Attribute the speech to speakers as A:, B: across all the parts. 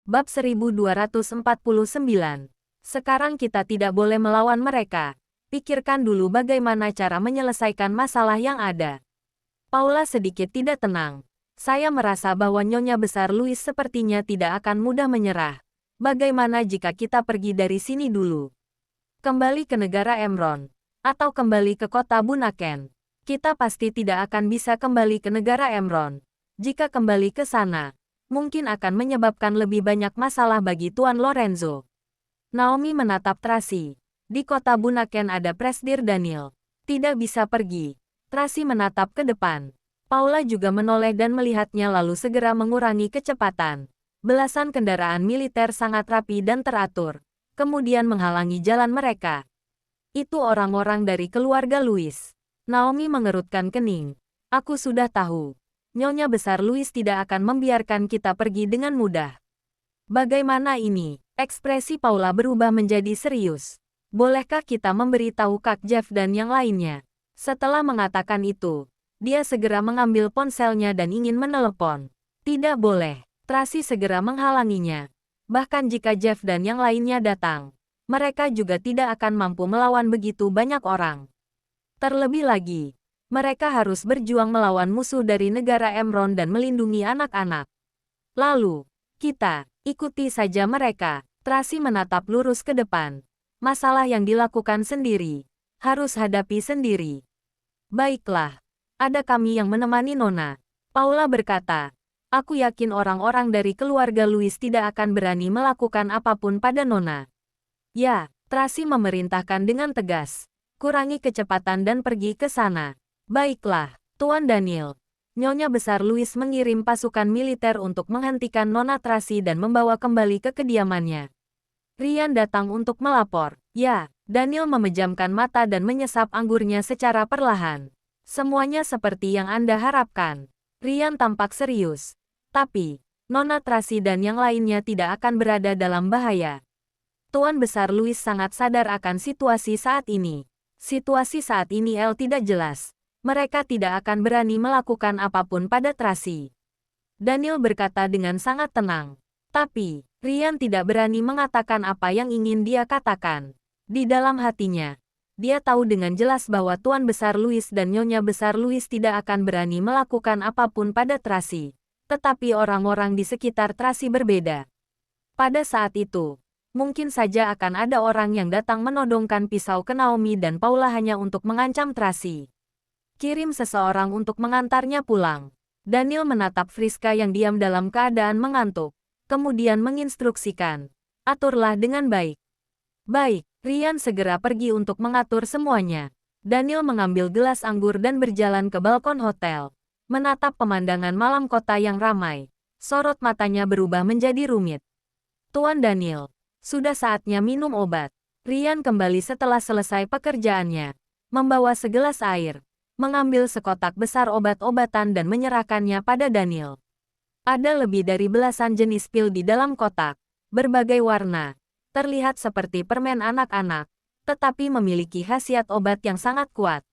A: Bab 1249. Sekarang kita tidak boleh melawan mereka. Pikirkan dulu bagaimana cara menyelesaikan masalah yang ada. Paula sedikit tidak tenang. Saya merasa bahwa Nyonya Besar Louis sepertinya tidak akan mudah menyerah. Bagaimana jika kita pergi dari sini dulu? Kembali ke negara Emron. Atau kembali ke kota Bunaken. Kita pasti tidak akan bisa kembali ke negara Emron. Jika kembali ke sana, mungkin akan menyebabkan lebih banyak masalah bagi Tuan Lorenzo. Naomi menatap Tracy. Di kota Bunaken ada Presdir Daniel. Tidak bisa pergi. Tracy menatap ke depan. Paula juga menoleh dan melihatnya lalu segera mengurangi kecepatan. Belasan kendaraan militer sangat rapi dan teratur. Kemudian menghalangi jalan mereka. Itu orang-orang dari keluarga Louis. Naomi mengerutkan kening. Aku sudah tahu. Nyonya Besar Louis tidak akan membiarkan kita pergi dengan mudah. Bagaimana ini? Ekspresi Paula berubah menjadi serius. Bolehkah kita memberitahu Kak Jeff dan yang lainnya? Setelah mengatakan itu, dia segera mengambil ponselnya dan ingin menelepon. Tidak boleh. Tracy segera menghalanginya. Bahkan jika Jeff dan yang lainnya datang, mereka juga tidak akan mampu melawan begitu banyak orang. Terlebih lagi, mereka harus berjuang melawan musuh dari negara Emron dan melindungi anak-anak. Lalu, kita, ikuti saja mereka. Tracy menatap lurus ke depan. Masalah yang dilakukan sendiri, harus hadapi sendiri. Baiklah, ada kami yang menemani Nona. Paula berkata, aku yakin orang-orang dari keluarga Louis tidak akan berani melakukan apapun pada Nona. Ya, Tracy memerintahkan dengan tegas. Kurangi kecepatan dan pergi ke sana. Baiklah, Tuan Daniel. Nyonya Besar Louis mengirim pasukan militer untuk menghentikan Nona Tracy dan membawa kembali ke kediamannya. Rian datang untuk melapor. Ya, Daniel memejamkan mata dan menyesap anggurnya secara perlahan. Semuanya seperti yang Anda harapkan. Rian tampak serius. Tapi, Nona Tracy dan yang lainnya tidak akan berada dalam bahaya. Tuan Besar Louis sangat sadar akan situasi saat ini. Situasi saat ini tidak jelas. Mereka tidak akan berani melakukan apapun pada Tracy. Daniel berkata dengan sangat tenang. Tapi, Rian tidak berani mengatakan apa yang ingin dia katakan. Di dalam hatinya, dia tahu dengan jelas bahwa Tuan Besar Louis dan Nyonya Besar Louis tidak akan berani melakukan apapun pada Tracy. Tetapi orang-orang di sekitar Tracy berbeda. Pada saat itu, mungkin saja akan ada orang yang datang menodongkan pisau ke Naomi dan Paula hanya untuk mengancam Tracy. Kirim seseorang untuk mengantarnya pulang. Daniel menatap Friska yang diam dalam keadaan mengantuk. Kemudian menginstruksikan. Aturlah dengan baik. Baik, Rian segera pergi untuk mengatur semuanya. Daniel mengambil gelas anggur dan berjalan ke balkon hotel. Menatap pemandangan malam kota yang ramai. Sorot matanya berubah menjadi rumit. Tuan Daniel, sudah saatnya minum obat. Rian kembali setelah selesai pekerjaannya. Membawa segelas air. Mengambil sekotak besar obat-obatan dan menyerahkannya pada Daniel. Ada lebih dari belasan jenis pil di dalam kotak. Berbagai warna. Terlihat seperti permen anak-anak. Tetapi memiliki khasiat obat yang sangat kuat.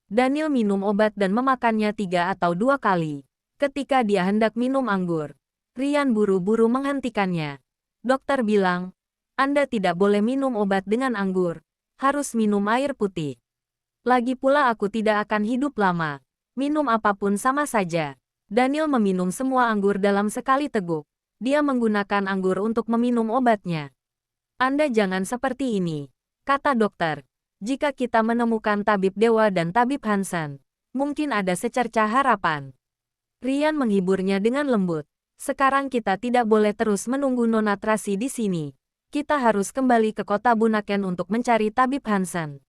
A: Daniel minum obat dan memakannya 3 atau 2 kali. Ketika dia hendak minum anggur, Rian buru-buru menghentikannya. Dokter bilang, Anda tidak boleh minum obat dengan anggur. Harus minum air putih. Lagi pula aku tidak akan hidup lama. Minum apapun sama saja. Daniel meminum semua anggur dalam sekali teguk. Dia menggunakan anggur untuk meminum obatnya. Anda jangan seperti ini, kata dokter. Jika kita menemukan tabib Dewa dan tabib Hansen, mungkin ada secercah harapan. Rian menghiburnya dengan lembut. Sekarang kita tidak boleh terus menunggu Nona Tracy di sini. Kita harus kembali ke kota Bunaken untuk mencari tabib Hansen.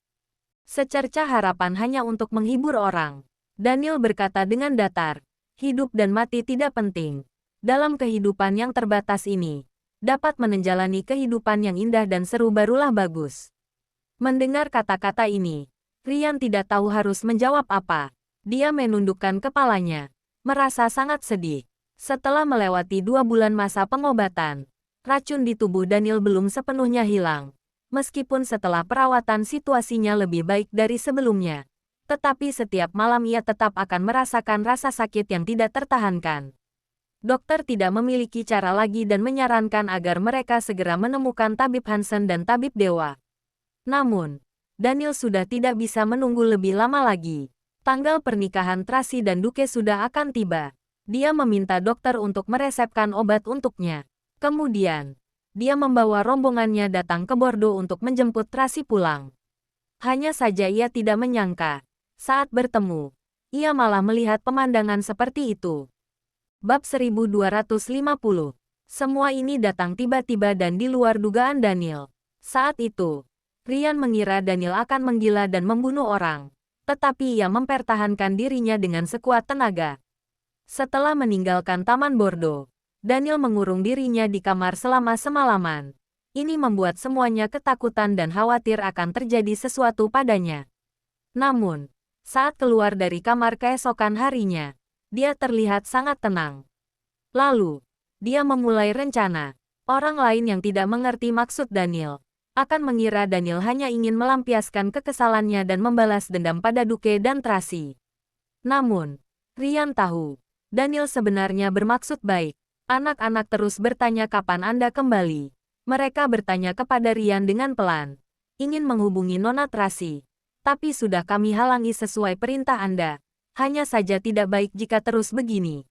A: Secercah harapan hanya untuk menghibur orang. Daniel berkata dengan datar. Hidup dan mati tidak penting. Dalam kehidupan yang terbatas ini, dapat menjalani kehidupan yang indah dan seru barulah bagus. Mendengar kata-kata ini, Rian tidak tahu harus menjawab apa. Dia menundukkan kepalanya. Merasa sangat sedih. Setelah melewati 2 bulan masa pengobatan, racun di tubuh Daniel belum sepenuhnya hilang. Meskipun setelah perawatan situasinya lebih baik dari sebelumnya. Tetapi setiap malam ia tetap akan merasakan rasa sakit yang tidak tertahankan. Dokter tidak memiliki cara lagi dan menyarankan agar mereka segera menemukan tabib Hansen dan tabib dewa. Namun, Daniel sudah tidak bisa menunggu lebih lama lagi. Tanggal pernikahan Tracy dan Duke sudah akan tiba. Dia meminta dokter untuk meresepkan obat untuknya. Kemudian, dia membawa rombongannya datang ke Bordeaux untuk menjemput Tracy pulang. Hanya saja ia tidak menyangka, saat bertemu, ia malah melihat pemandangan seperti itu. Bab 1250. Semua ini datang tiba-tiba dan di luar dugaan Daniel. Saat itu, Ryan mengira Daniel akan menggila dan membunuh orang, tetapi ia mempertahankan dirinya dengan sekuat tenaga. Setelah meninggalkan Taman Bordeaux, Daniel mengurung dirinya di kamar selama semalaman. Ini membuat semuanya ketakutan dan khawatir akan terjadi sesuatu padanya. Namun, saat keluar dari kamar keesokan harinya, dia terlihat sangat tenang. Lalu, dia memulai rencana. Orang lain yang tidak mengerti maksud Daniel akan mengira Daniel hanya ingin melampiaskan kekesalannya dan membalas dendam pada Duke dan Tracy. Namun, Ryan tahu, Daniel sebenarnya bermaksud baik. Anak-anak terus bertanya kapan Anda kembali. Mereka bertanya kepada Ryan dengan pelan. Ingin menghubungi Nona Tracy. Tapi sudah kami halangi sesuai perintah Anda. Hanya saja tidak baik jika terus begini.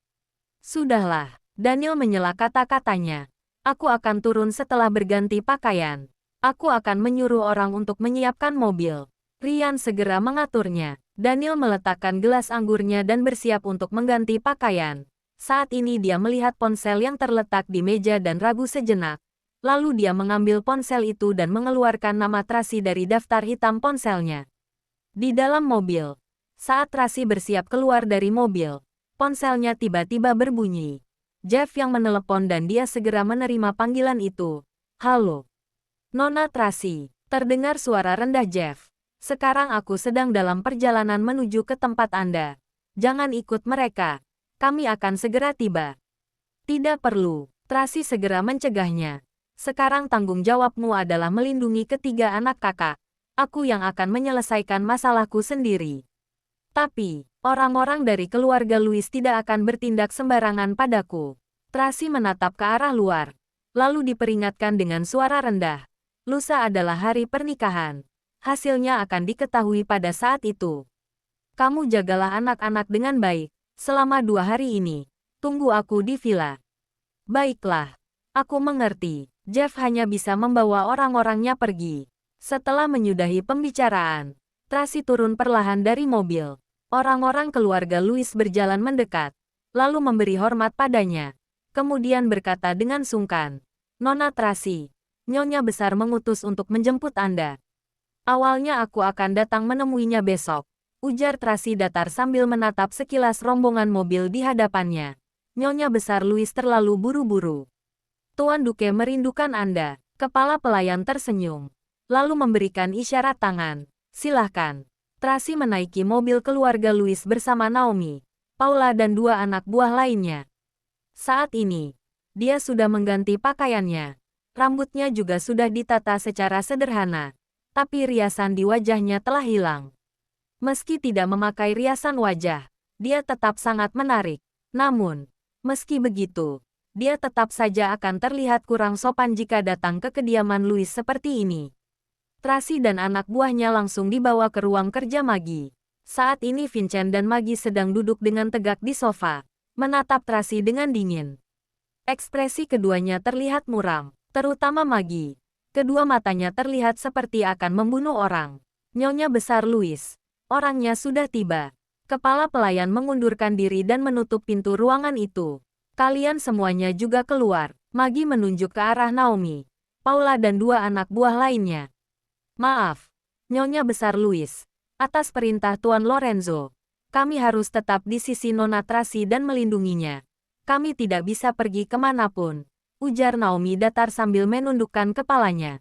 A: Sudahlah, Daniel menyela kata-katanya. Aku akan turun setelah berganti pakaian. Aku akan menyuruh orang untuk menyiapkan mobil. Ryan segera mengaturnya. Daniel meletakkan gelas anggurnya dan bersiap untuk mengganti pakaian. Saat ini dia melihat ponsel yang terletak di meja dan ragu sejenak. Lalu dia mengambil ponsel itu dan mengeluarkan nama Tracy dari daftar hitam ponselnya. Di dalam mobil, saat Tracy bersiap keluar dari mobil, ponselnya tiba-tiba berbunyi. Jeff yang menelepon dan dia segera menerima panggilan itu. Halo. Nona Tracy, terdengar suara rendah Jeff. Sekarang aku sedang dalam perjalanan menuju ke tempat Anda. Jangan ikut mereka. Kami akan segera tiba. Tidak perlu. Tracy segera mencegahnya. Sekarang tanggung jawabmu adalah melindungi ketiga anak kakak. Aku yang akan menyelesaikan masalahku sendiri. Tapi, orang-orang dari keluarga Louis tidak akan bertindak sembarangan padaku. Tracy menatap ke arah luar. Lalu diperingatkan dengan suara rendah. Lusa adalah hari pernikahan. Hasilnya akan diketahui pada saat itu. Kamu jagalah anak-anak dengan baik. Selama 2 hari ini. Tunggu aku di villa. Baiklah. Aku mengerti. Jeff hanya bisa membawa orang-orangnya pergi. Setelah menyudahi pembicaraan, Tracy turun perlahan dari mobil. Orang-orang keluarga Louis berjalan mendekat, lalu memberi hormat padanya. Kemudian berkata dengan sungkan, Nona Tracy, Nyonya Besar mengutus untuk menjemput Anda. Awalnya aku akan datang menemuinya besok, ujar Tracy datar sambil menatap sekilas rombongan mobil di hadapannya. Nyonya Besar Louis terlalu buru-buru. Tuan Duke merindukan Anda. Kepala pelayan tersenyum, lalu memberikan isyarat tangan. Silahkan. Tracy menaiki mobil keluarga Louis bersama Naomi, Paula dan 2 anak buah lainnya. Saat ini, dia sudah mengganti pakaiannya. Rambutnya juga sudah ditata secara sederhana, tapi riasan di wajahnya telah hilang. Meski tidak memakai riasan wajah, dia tetap sangat menarik. Namun, meski begitu, dia tetap saja akan terlihat kurang sopan jika datang ke kediaman Louis seperti ini. Tracy dan anak buahnya langsung dibawa ke ruang kerja Maggie. Saat ini Vincent dan Maggie sedang duduk dengan tegak di sofa, menatap Tracy dengan dingin. Ekspresi keduanya terlihat muram, terutama Maggie. Kedua matanya terlihat seperti akan membunuh orang. Nyonya Besar Louis, orangnya sudah tiba. Kepala pelayan mengundurkan diri dan menutup pintu ruangan itu. Kalian semuanya juga keluar. Maggie menunjuk ke arah Naomi, Paula dan 2 anak buah lainnya. Maaf, Nyonya Besar Louis. Atas perintah Tuan Lorenzo, kami harus tetap di sisi Nona Tracy dan melindunginya. Kami tidak bisa pergi kemanapun, ujar Naomi datar sambil menundukkan kepalanya.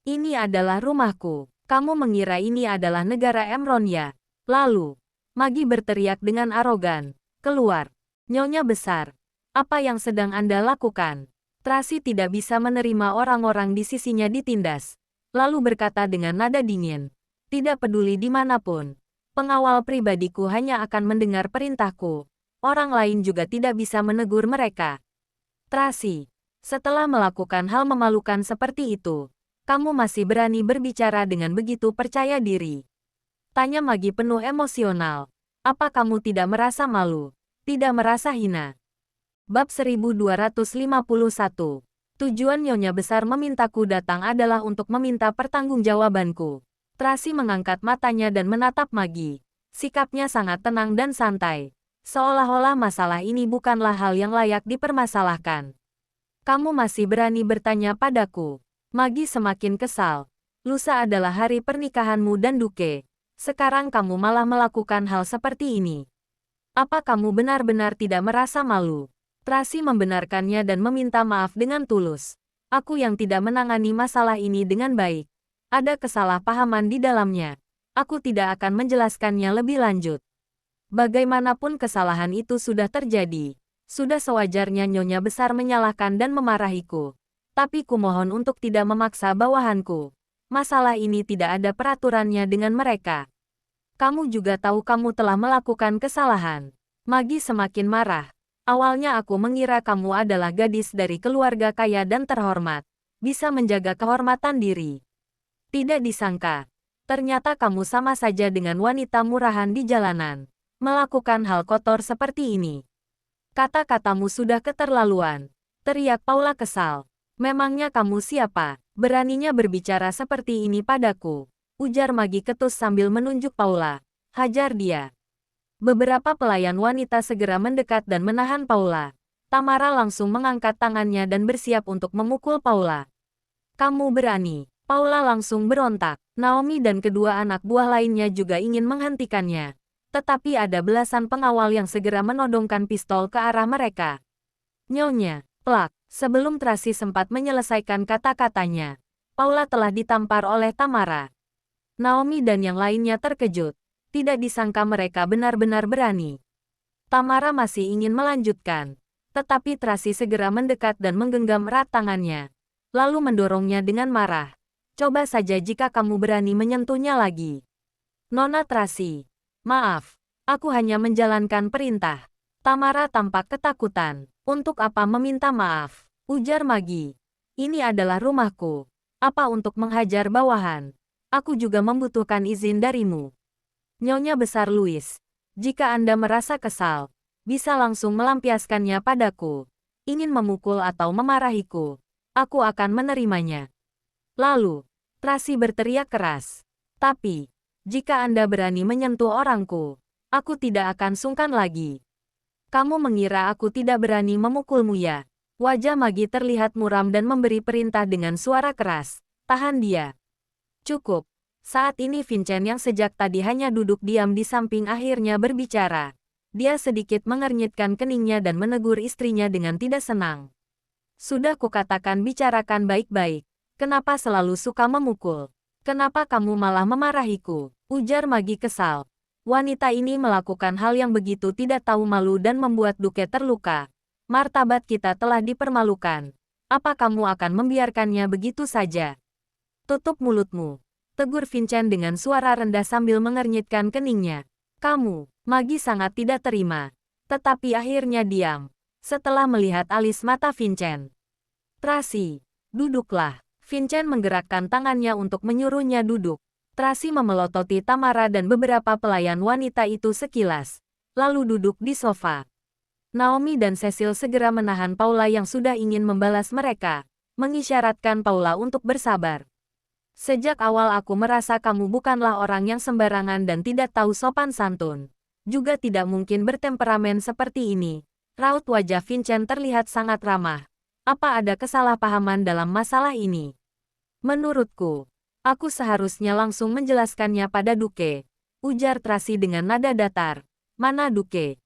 A: Ini adalah rumahku. Kamu mengira ini adalah negara Emronia. Lalu, Maggie berteriak dengan arogan. Keluar. Nyonya Besar, apa yang sedang Anda lakukan? Tracy tidak bisa menerima orang-orang di sisinya ditindas. Lalu berkata dengan nada dingin, tidak peduli dimanapun, pengawal pribadiku hanya akan mendengar perintahku. orang lain juga tidak bisa menegur mereka. Tracy, setelah melakukan hal memalukan seperti itu, kamu masih berani berbicara dengan begitu percaya diri? Tanya Maggie penuh emosional. Apa kamu tidak merasa malu? Tidak merasa hina? Bab 1251. Tujuan Nyonya Besar memintaku datang adalah untuk meminta pertanggungjawabanku. Tracy mengangkat matanya dan menatap Maggie. Sikapnya sangat tenang dan santai. Seolah-olah masalah ini bukanlah hal yang layak dipermasalahkan. Kamu masih berani bertanya padaku? Maggie semakin kesal. Lusa adalah hari pernikahanmu dan Duke. Sekarang kamu malah melakukan hal seperti ini. Apa kamu benar-benar tidak merasa malu? Tracy membenarkannya dan meminta maaf dengan tulus. Aku yang tidak menangani masalah ini dengan baik. Ada kesalahpahaman di dalamnya. Aku tidak akan menjelaskannya lebih lanjut. Bagaimanapun kesalahan itu sudah terjadi. Sudah sewajarnya Nyonya Besar menyalahkan dan memarahiku. Tapi kumohon untuk tidak memaksa bawahanku. Masalah ini tidak ada peraturannya dengan mereka. Kamu juga tahu kamu telah melakukan kesalahan. Maggie semakin marah. Awalnya aku mengira kamu adalah gadis dari keluarga kaya dan terhormat. Bisa menjaga kehormatan diri. Tidak disangka. Ternyata kamu sama saja dengan wanita murahan di jalanan. Melakukan hal kotor seperti ini. Kata-katamu sudah keterlaluan. Teriak Paula kesal. Memangnya kamu siapa? Beraninya berbicara seperti ini padaku. Ujar Maggie ketus sambil menunjuk Paula. Hajar dia. Beberapa pelayan wanita segera mendekat dan menahan Paula. Tamara langsung mengangkat tangannya dan bersiap untuk memukul Paula. Kamu berani. Paula langsung berontak. Naomi dan kedua anak buah lainnya juga ingin menghentikannya. Tetapi ada belasan pengawal yang segera menodongkan pistol ke arah mereka. Nyonya, plak, sebelum Tracy sempat menyelesaikan kata-katanya, Paula telah ditampar oleh Tamara. Naomi dan yang lainnya terkejut. Tidak disangka mereka benar-benar berani. Tamara masih ingin melanjutkan. Tetapi Tracy segera mendekat dan menggenggam erat tangannya. Lalu mendorongnya dengan marah. Coba saja jika kamu berani menyentuhnya lagi. Nona Tracy. Maaf, aku hanya menjalankan perintah. Tamara tampak ketakutan. Untuk apa meminta maaf? Ujar Maggie. Ini adalah rumahku. Apa untuk menghajar bawahan? Aku juga membutuhkan izin darimu. Nyonya Besar Louis, jika Anda merasa kesal, bisa langsung melampiaskannya padaku. Ingin memukul atau memarahiku, aku akan menerimanya. Lalu, Tracy berteriak keras. Tapi, jika Anda berani menyentuh orangku, aku tidak akan sungkan lagi. Kamu mengira aku tidak berani memukulmu ya? Wajah Maggie terlihat muram dan memberi perintah dengan suara keras. Tahan dia. Cukup. Saat ini Vincent yang sejak tadi hanya duduk diam di samping akhirnya berbicara. Dia sedikit mengernyitkan keningnya dan menegur istrinya dengan tidak senang. Sudah kukatakan bicarakan baik-baik. Kenapa selalu suka memukul? Kenapa kamu malah memarahiku? Ujar Maggie kesal. Wanita ini melakukan hal yang begitu tidak tahu malu dan membuat Duke terluka. Martabat kita telah dipermalukan. Apa kamu akan membiarkannya begitu saja? Tutup mulutmu. Tegur Vincent dengan suara rendah sambil mengernyitkan keningnya. Kamu, Maggie sangat tidak terima. Tetapi akhirnya diam. Setelah melihat alis mata Vincent. Tracy, duduklah. Vincent menggerakkan tangannya untuk menyuruhnya duduk. Tracy memelototi Tamara dan beberapa pelayan wanita itu sekilas. Lalu duduk di sofa. Naomi dan Cecil segera menahan Paula yang sudah ingin membalas mereka. Mengisyaratkan Paula untuk bersabar. Sejak awal aku merasa kamu bukanlah orang yang sembarangan dan tidak tahu sopan santun. Juga tidak mungkin bertemperamen seperti ini. Raut wajah Vincent terlihat sangat ramah. Apa ada kesalahpahaman dalam masalah ini? Menurutku, aku seharusnya langsung menjelaskannya pada Duke. Ujar Tracy dengan nada datar. Mana Duke?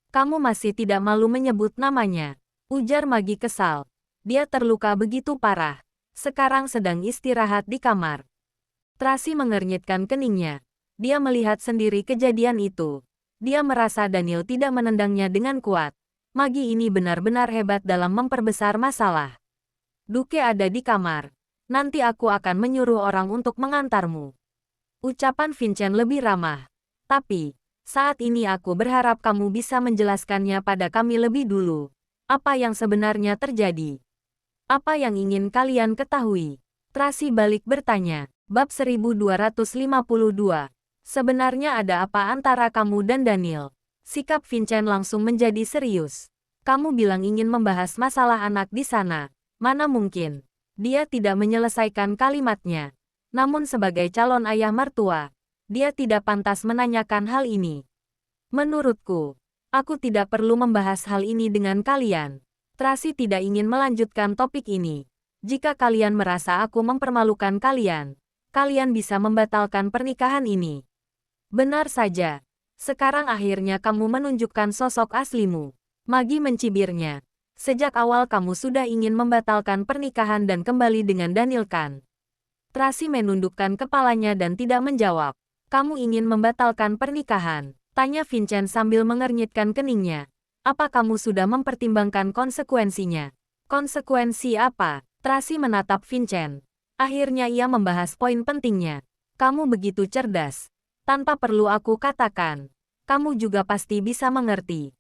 A: Kamu masih tidak malu menyebut namanya. Ujar Maggie kesal. Dia terluka begitu parah. Sekarang sedang istirahat di kamar. Tracy mengernyitkan keningnya. Dia melihat sendiri kejadian itu. Dia merasa Daniel tidak menendangnya dengan kuat. Maggie ini benar-benar hebat dalam memperbesar masalah. Duke ada di kamar. Nanti aku akan menyuruh orang untuk mengantarmu. Ucapan Vincent lebih ramah. Tapi, Saat ini aku berharap kamu bisa menjelaskannya pada kami lebih dulu. Apa yang sebenarnya terjadi? Apa yang ingin kalian ketahui? Tracy balik bertanya. Bab 1252. Sebenarnya ada apa antara kamu dan Daniel? Sikap Vincent langsung menjadi serius. Kamu bilang ingin membahas masalah anak di sana. Mana mungkin? Dia tidak menyelesaikan kalimatnya. Namun sebagai calon ayah mertua, dia tidak pantas menanyakan hal ini. Menurutku, aku tidak perlu membahas hal ini dengan kalian. Tracy tidak ingin melanjutkan topik ini. Jika kalian merasa aku mempermalukan kalian, kalian bisa membatalkan pernikahan ini. Benar saja. Sekarang akhirnya kamu menunjukkan sosok aslimu. Maggie mencibirnya. Sejak awal kamu sudah ingin membatalkan pernikahan dan kembali dengan Daniel kan? Tracy menundukkan kepalanya dan tidak menjawab. Kamu ingin membatalkan pernikahan? Tanya Vincent sambil mengernyitkan keningnya. Apa kamu sudah mempertimbangkan konsekuensinya? Konsekuensi apa? Tracy menatap Vincent. Akhirnya ia membahas poin pentingnya. Kamu begitu cerdas. Tanpa perlu aku katakan. Kamu juga pasti bisa mengerti.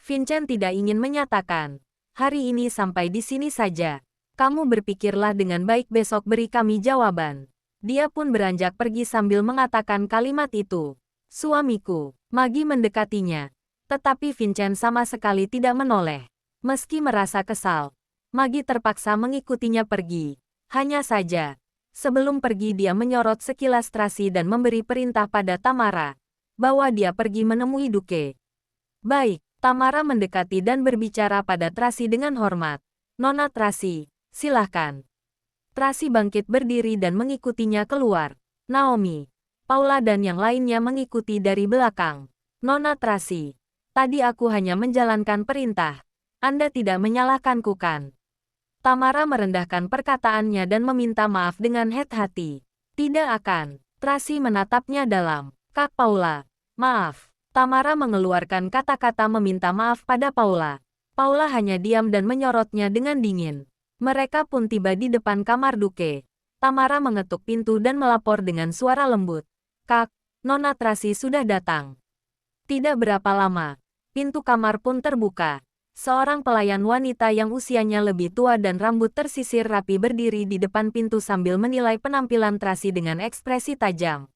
A: Vincent tidak ingin menyatakan. Hari ini sampai di sini saja. Kamu berpikirlah dengan baik, besok beri kami jawaban. Dia pun beranjak pergi sambil mengatakan kalimat itu. Suamiku. Maggie mendekatinya. Tetapi Vincent sama sekali tidak menoleh. Meski merasa kesal, Maggie terpaksa mengikutinya pergi. Hanya saja, sebelum pergi dia menyorot sekilas Tracy dan memberi perintah pada Tamara, bahwa dia pergi menemui Duke. Baik, Tamara mendekati dan berbicara pada Tracy dengan hormat. Nona Tracy, silahkan. Tracy bangkit berdiri dan mengikutinya keluar. Naomi, Paula dan yang lainnya mengikuti dari belakang. Nona Tracy, tadi aku hanya menjalankan perintah. Anda tidak menyalahkanku kan? Tamara merendahkan perkataannya dan meminta maaf dengan hati. Tidak akan. Tracy menatapnya dalam. Kak Paula, maaf. Tamara mengeluarkan kata-kata meminta maaf pada Paula. Paula hanya diam dan menyorotnya dengan dingin. Mereka pun tiba di depan kamar Duke. Tamara mengetuk pintu dan melapor dengan suara lembut. Kak, Nona Tracy sudah datang. Tidak berapa lama, pintu kamar pun terbuka. Seorang pelayan wanita yang usianya lebih tua dan rambut tersisir rapi berdiri di depan pintu sambil menilai penampilan Tracy dengan ekspresi tajam.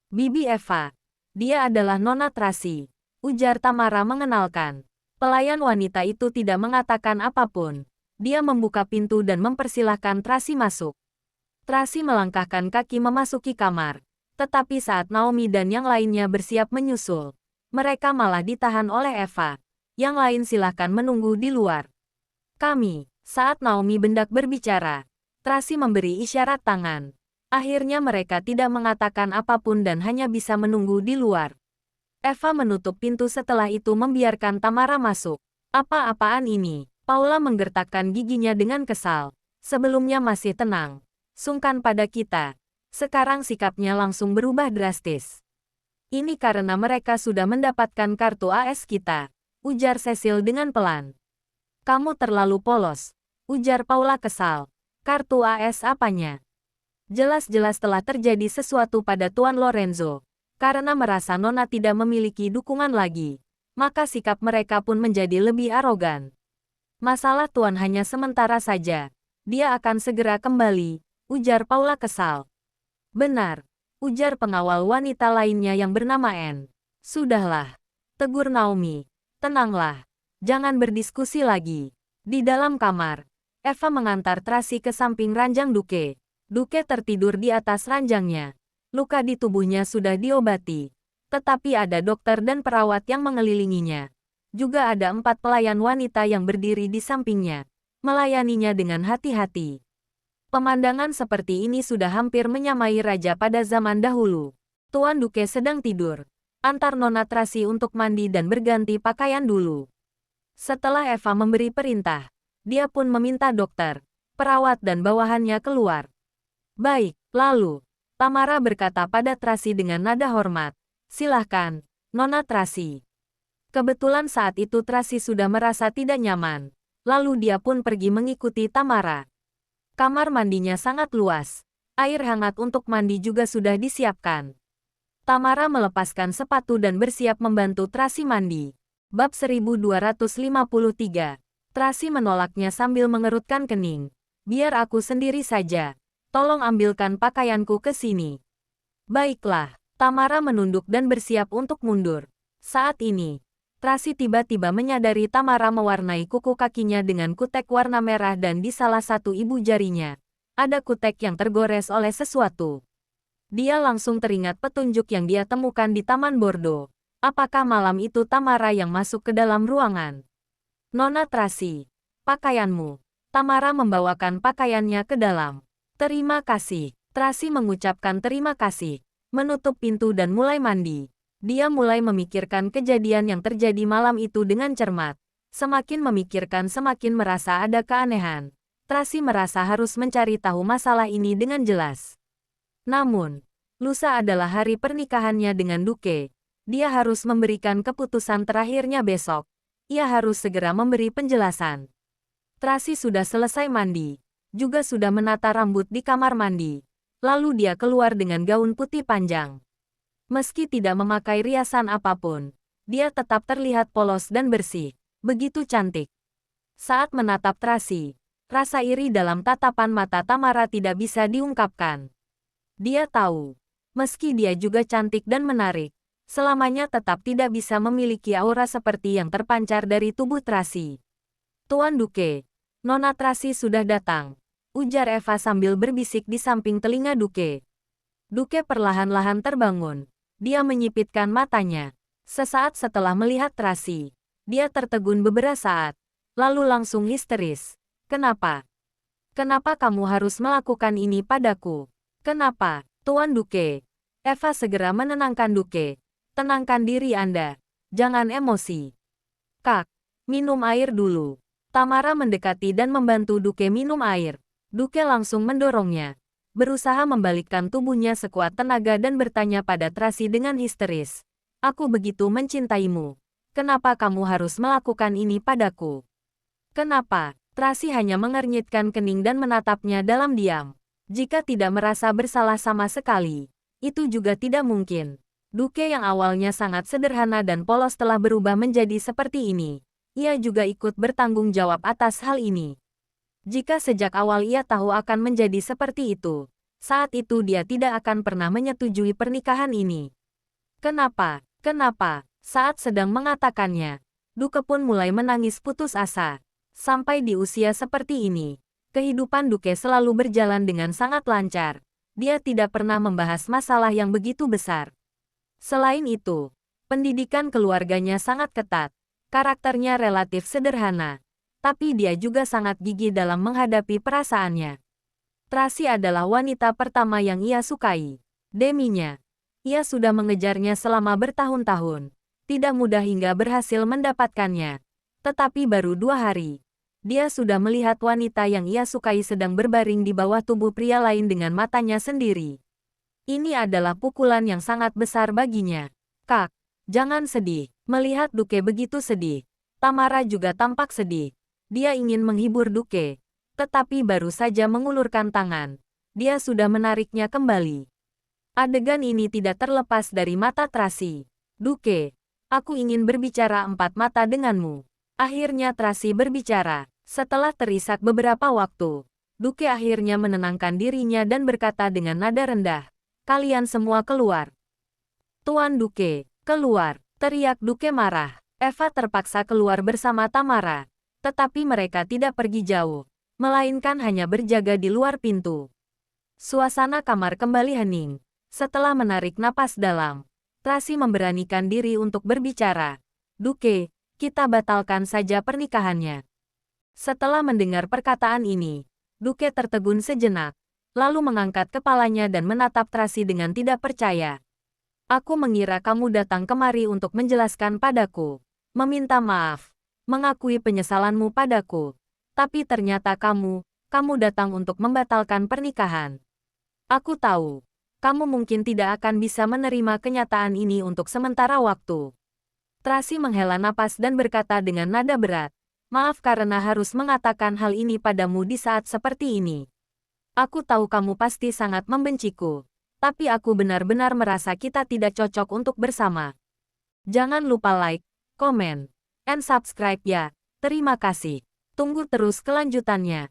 A: Bibi Eva. Dia adalah Nona Tracy, ujar Tamara mengenalkan. Pelayan wanita itu tidak mengatakan apapun. Dia membuka pintu dan mempersilahkan Tracy masuk. Tracy melangkahkan kaki memasuki kamar. Tetapi saat Naomi dan yang lainnya bersiap menyusul, mereka malah ditahan oleh Eva. Yang lain silahkan menunggu di luar. Kami, saat Naomi bendak berbicara, Tracy memberi isyarat tangan. Akhirnya mereka tidak mengatakan apapun dan hanya bisa menunggu di luar. Eva menutup pintu setelah itu membiarkan Tamara masuk. Apa-apaan ini? Paula menggertakkan giginya dengan kesal. Sebelumnya masih tenang. Sungkan pada kita. Sekarang sikapnya langsung berubah drastis. Ini karena mereka sudah mendapatkan kartu AS kita, ujar Cecil dengan pelan. Kamu terlalu polos, ujar Paula kesal. Kartu AS apanya? Jelas-jelas telah terjadi sesuatu pada Tuan Lorenzo. Karena merasa Nona tidak memiliki dukungan lagi, maka sikap mereka pun menjadi lebih arogan. Masalah Tuan hanya sementara saja. Dia akan segera kembali, ujar Paula kesal. Benar, ujar pengawal wanita lainnya yang bernama Anne. Sudahlah, tegur Naomi. Tenanglah, jangan berdiskusi lagi. Di dalam kamar, Eva mengantar Tracy ke samping ranjang Duke. Duke tertidur di atas ranjangnya. Luka di tubuhnya sudah diobati. Tetapi ada dokter dan perawat yang mengelilinginya. Juga ada 4 pelayan wanita yang berdiri di sampingnya, melayaninya dengan hati-hati. Pemandangan seperti ini sudah hampir menyamai raja pada zaman dahulu. Tuan Duke sedang tidur. Antar Nona Tracy untuk mandi dan berganti pakaian dulu. Setelah Eva memberi perintah, dia pun meminta dokter, perawat dan bawahannya keluar. Baik, lalu, Tamara berkata pada Tracy dengan nada hormat. Silahkan, Nona Tracy. Kebetulan saat itu Tracy sudah merasa tidak nyaman. Lalu dia pun pergi mengikuti Tamara. Kamar mandinya sangat luas. Air hangat untuk mandi juga sudah disiapkan. Tamara melepaskan sepatu dan bersiap membantu Tracy mandi. Bab 1253. Tracy menolaknya sambil mengerutkan kening. Biar aku sendiri saja. Tolong ambilkan pakaianku ke sini. Baiklah. Tamara menunduk dan bersiap untuk mundur. Saat ini, Tracy tiba-tiba menyadari Tamara mewarnai kuku kakinya dengan kutek warna merah dan di salah satu ibu jarinya, ada kutek yang tergores oleh sesuatu. Dia langsung teringat petunjuk yang dia temukan di Taman Bordeaux. Apakah malam itu Tamara yang masuk ke dalam ruangan? Nona Tracy, pakaianmu. Tamara membawakan pakaiannya ke dalam. Terima kasih. Tracy mengucapkan terima kasih, menutup pintu dan mulai mandi. Dia mulai memikirkan kejadian yang terjadi malam itu dengan cermat. Semakin memikirkan semakin merasa ada keanehan. Tracy merasa harus mencari tahu masalah ini dengan jelas. Namun, lusa adalah hari pernikahannya dengan Duque. Dia harus memberikan keputusan terakhirnya besok. Ia harus segera memberi penjelasan. Tracy sudah selesai mandi, juga sudah menata rambut di kamar mandi. Lalu dia keluar dengan gaun putih panjang. Meski tidak memakai riasan apapun, dia tetap terlihat polos dan bersih. Begitu cantik. Saat menatap Tracy, rasa iri dalam tatapan mata Tamara tidak bisa diungkapkan. Dia tahu, meski dia juga cantik dan menarik, selamanya tetap tidak bisa memiliki aura seperti yang terpancar dari tubuh Tracy. Tuan Duque, Nona Tracy sudah datang, ujar Eva sambil berbisik di samping telinga Duque. Duque perlahan-lahan terbangun. Dia menyipitkan matanya. Sesaat setelah melihat Tracy, dia tertegun beberapa saat, lalu langsung histeris. Kenapa? Kenapa kamu harus melakukan ini padaku? Kenapa, Tuan Duque? Eva segera menenangkan Duque. Tenangkan diri Anda. Jangan emosi. Kak, minum air dulu. Tamara mendekati dan membantu Duque minum air. Duque langsung mendorongnya, berusaha membalikkan tubuhnya sekuat tenaga dan bertanya pada Tracy dengan histeris. Aku begitu mencintaimu. Kenapa kamu harus melakukan ini padaku? Kenapa? Tracy hanya mengernyitkan kening dan menatapnya dalam diam. Jika tidak merasa bersalah sama sekali, itu juga tidak mungkin. Duque yang awalnya sangat sederhana dan polos telah berubah menjadi seperti ini. Ia juga ikut bertanggung jawab atas hal ini. Jika sejak awal ia tahu akan menjadi seperti itu, saat itu dia tidak akan pernah menyetujui pernikahan ini. Kenapa? Kenapa? Saat sedang mengatakannya, Duque pun mulai menangis putus asa. Sampai di usia seperti ini, kehidupan Duque selalu berjalan dengan sangat lancar. Dia tidak pernah membahas masalah yang begitu besar. Selain itu, pendidikan keluarganya sangat ketat. Karakternya relatif sederhana, tapi dia juga sangat gigih dalam menghadapi perasaannya. Tracy adalah wanita pertama yang ia sukai. Deminya, ia sudah mengejarnya selama bertahun-tahun. Tidak mudah hingga berhasil mendapatkannya. Tetapi baru 2 hari, dia sudah melihat wanita yang ia sukai sedang berbaring di bawah tubuh pria lain dengan matanya sendiri. Ini adalah pukulan yang sangat besar baginya. Kak, jangan sedih. Melihat Duque begitu sedih, Tamara juga tampak sedih. Dia ingin menghibur Duque, tetapi baru saja mengulurkan tangan. Dia sudah menariknya kembali. Adegan ini tidak terlepas dari mata Tracy. Duque, aku ingin berbicara empat mata denganmu. Akhirnya Tracy berbicara. Setelah terisak beberapa waktu, Duque akhirnya menenangkan dirinya dan berkata dengan nada rendah, "Kalian semua keluar." "Tuan Duque, keluar!" teriak Duque marah. Eva terpaksa keluar bersama Tamara. Tetapi mereka tidak pergi jauh, melainkan hanya berjaga di luar pintu. Suasana kamar kembali hening. Setelah menarik napas dalam, Tracy memberanikan diri untuk berbicara. "Duque, kita batalkan saja pernikahannya." Setelah mendengar perkataan ini, Duque tertegun sejenak, lalu mengangkat kepalanya dan menatap Tracy dengan tidak percaya. "Aku mengira kamu datang kemari untuk menjelaskan padaku, meminta maaf, mengakui penyesalanmu padaku. Tapi ternyata kamu datang untuk membatalkan pernikahan. Aku tahu, kamu mungkin tidak akan bisa menerima kenyataan ini untuk sementara waktu." Tracy menghela napas dan berkata dengan nada berat, "Maaf karena harus mengatakan hal ini padamu di saat seperti ini. Aku tahu kamu pasti sangat membenciku. Tapi aku benar-benar merasa kita tidak cocok untuk bersama. Jangan lupa like, komen, and subscribe ya. Terima kasih. Tunggu terus kelanjutannya.